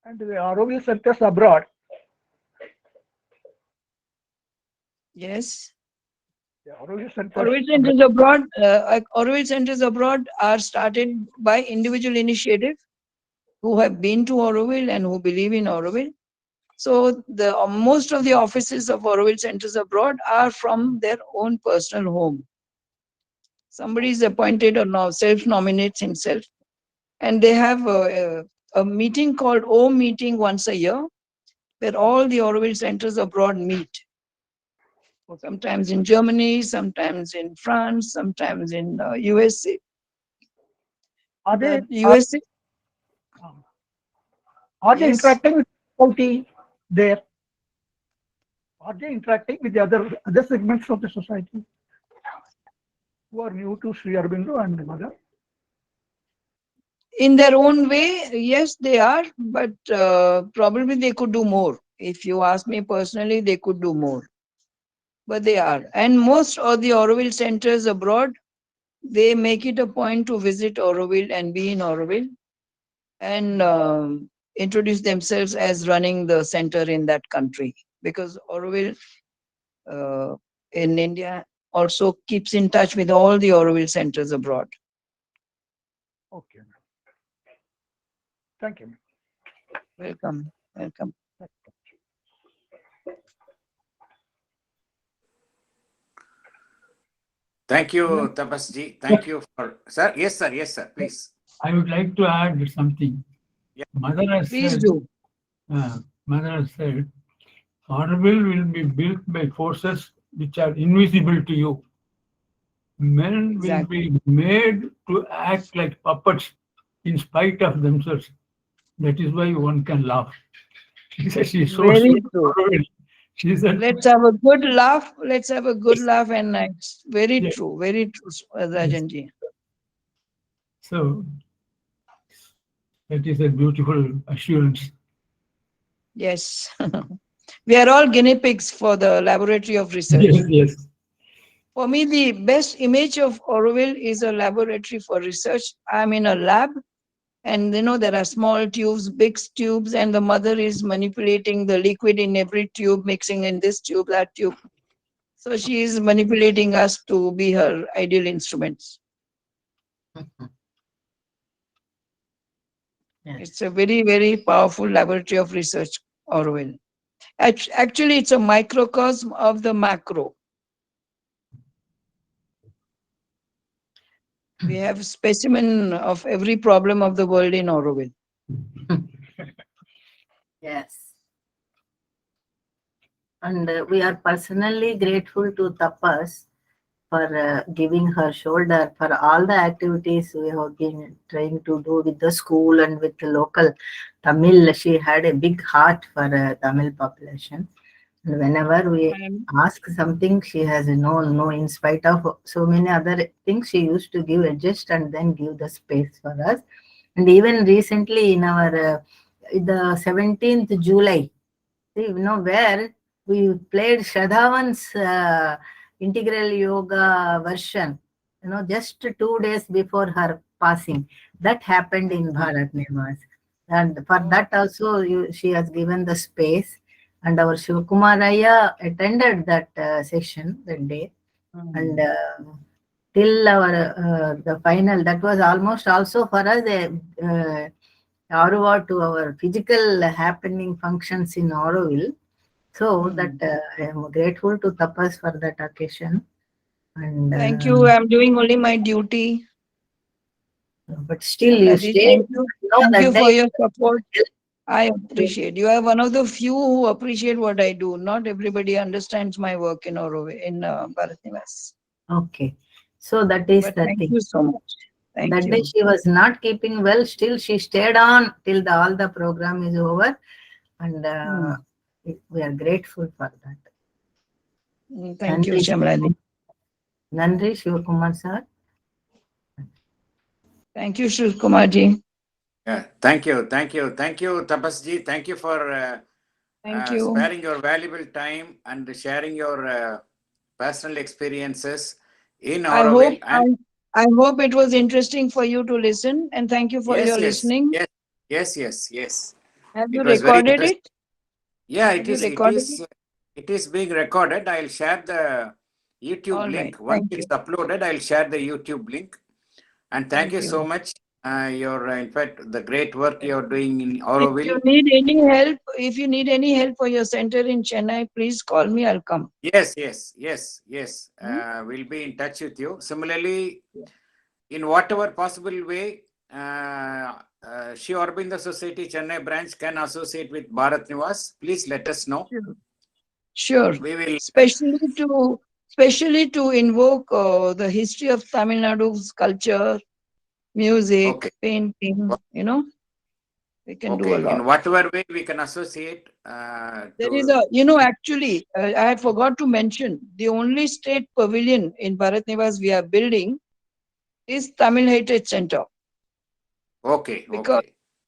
And the Auroville centers abroad. Yes. The Auroville centers Auroville centers abroad are started by individual initiative who have been to Auroville and who believe in Auroville. So most of the offices of Auroville centers abroad are from their own personal home. Somebody is appointed or now self-nominates himself, and they have a meeting called O meeting once a year, where all the Auroville centers abroad meet. Sometimes in Germany, sometimes in France, sometimes in USA. Are they USA? Are they Yes. interacting with society there? Are they interacting with the other segments of the society who are new to Sri Aurobindo and the mother? In their own way, yes, they are, but probably they could do more. If you ask me personally, they could do more. But they are. And most of the Auroville centers abroad, they make it a point to visit Auroville and be in Auroville and introduce themselves as running the center in that country. Because Auroville in India also keeps in touch with all the Auroville centers abroad. Okay. Thank you. Welcome. Welcome. Thank you, Tapas Ji. Thank you for sir. Yes, sir. Yes, sir. Please. I would like to add something. Yeah. Mother has Please said, do. Mother has said, Auroville will be built by forces which are invisible to you. Men will Exactly. be made to act like puppets in spite of themselves. That is why one can laugh. She says she's so Very sweet. true. She said, Let's have a good laugh. Let's have a good laugh, and it's very yes, true. Very true, yes. Rajanji. So that is a beautiful assurance. Yes. We are all guinea pigs for the laboratory of research. Yes, yes. For me, the best image of Auroville is a laboratory for research. I'm in a lab, and there are small tubes, big tubes, and the mother is manipulating the liquid in every tube, mixing in this tube, that tube. So she is manipulating us to be her ideal instruments. Yes. It's a very, very powerful laboratory of research, Auroville. Actually, it's a microcosm of the macro. We have a specimen of every problem of the world in Auroville. Yes. And we are personally grateful to Tapas for giving her shoulder for all the activities we have been trying to do with the school and with the local Tamil. She had a big heart for Tamil population. And whenever we And ask something, she has no, in spite of so many other things, she used to give adjust and then give the space for us. And even recently in our, the 17th July, where we played Shradhavan's integral yoga version, just 2 days before her passing. That happened in Bharat, Nivas. And for that also, she has given the space. And our Shivkumaraya attended that session that day. And till our the final, that was almost also for us a Auroville to our physical happening functions in Auroville. So that I am grateful to Tapas for that occasion. And thank you. I'm doing only my duty. but still you Shamlaji, stay. thank you. Thank That you day for your support. I appreciate. You are one of the few who appreciate what I do. Not everybody understands my work in Auroville, in Bharat Nivas. okay. So that is But the thank thing. you so much. Thank That day you. she was not keeping well. Still she stayed on till all the program is over, and we are grateful for that. Thank you, Shamlaji. Nandri Shivakumar sir. Thank you, Shiv Kumarji. Yeah, thank you, Tapasji. Thank you for Thank you. sparing your valuable time and sharing your personal experiences in I hope Auroville. And I hope it was interesting for you to listen, and thank you for your listening. yes. Have you It was very recorded interesting. it? Yeah, Have you recorded it? it is being recorded. I'll share the YouTube All right. link. Once Thank it's you. uploaded, I'll share the YouTube link. And thank you so you. much. Your in fact, the great work you're doing in If you Auroville. need any help, for your center in Chennai, please call me. I'll come. Yes. We'll be in touch with you. Similarly, in whatever possible way, Sri Aurobindo Society Chennai branch can associate with Bharat Nivas. Please let us know. Sure. We will. Especially to invoke the history of Tamil Nadu's culture, music, Okay. painting. We can do a Okay. lot. In whatever way we can associate. There is actually, I forgot to mention, the only state pavilion in Bharat Nivas we are building is Tamil Heritage Center. Okay.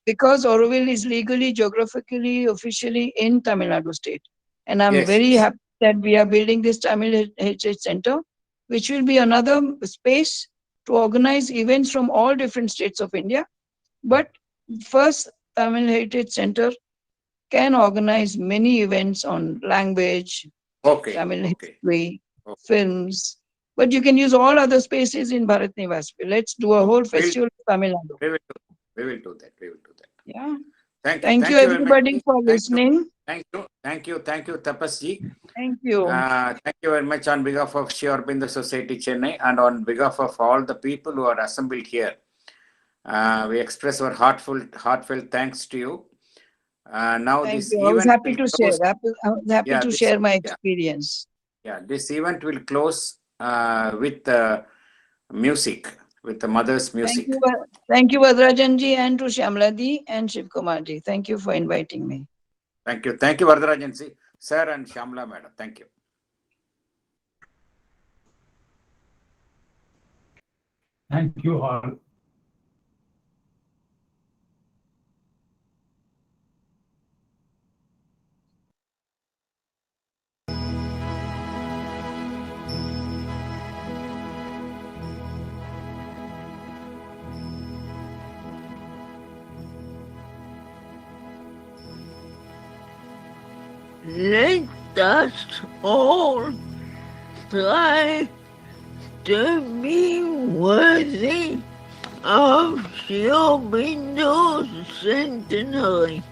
Because Auroville is legally, geographically, officially in Tamil Nadu state. And I'm very happy that we are building this Tamil Heritage Center, which will be another space to organize events from all different states of India. But first, Tamil Heritage Center can organize many events on language, Tamil history, films. But you can use all other spaces in Bharat Nivas. Let's do a whole festival of Tamil Nadu. We will do that. Yeah. Thank you everybody for listening. Thank you, Tapas Ji. Thank you. Thank you very much on behalf of Sri Aurobindo Society Chennai and on behalf of all the people who are assembled here. We express our heartfelt thanks to you. Now Thank this you. I was event happy will to close. share. I was happy to share my experience. Yeah, this event will close with music, with the mother's music. Thank you, Vadrajanji, and to Shyamladi and Shiv Kumarji. Thank you for inviting me. Thank you, Vardarajan sir and Shyamla madam. Thank you. Thank you all. Let us all try to be worthy of Aurobindo's centenary.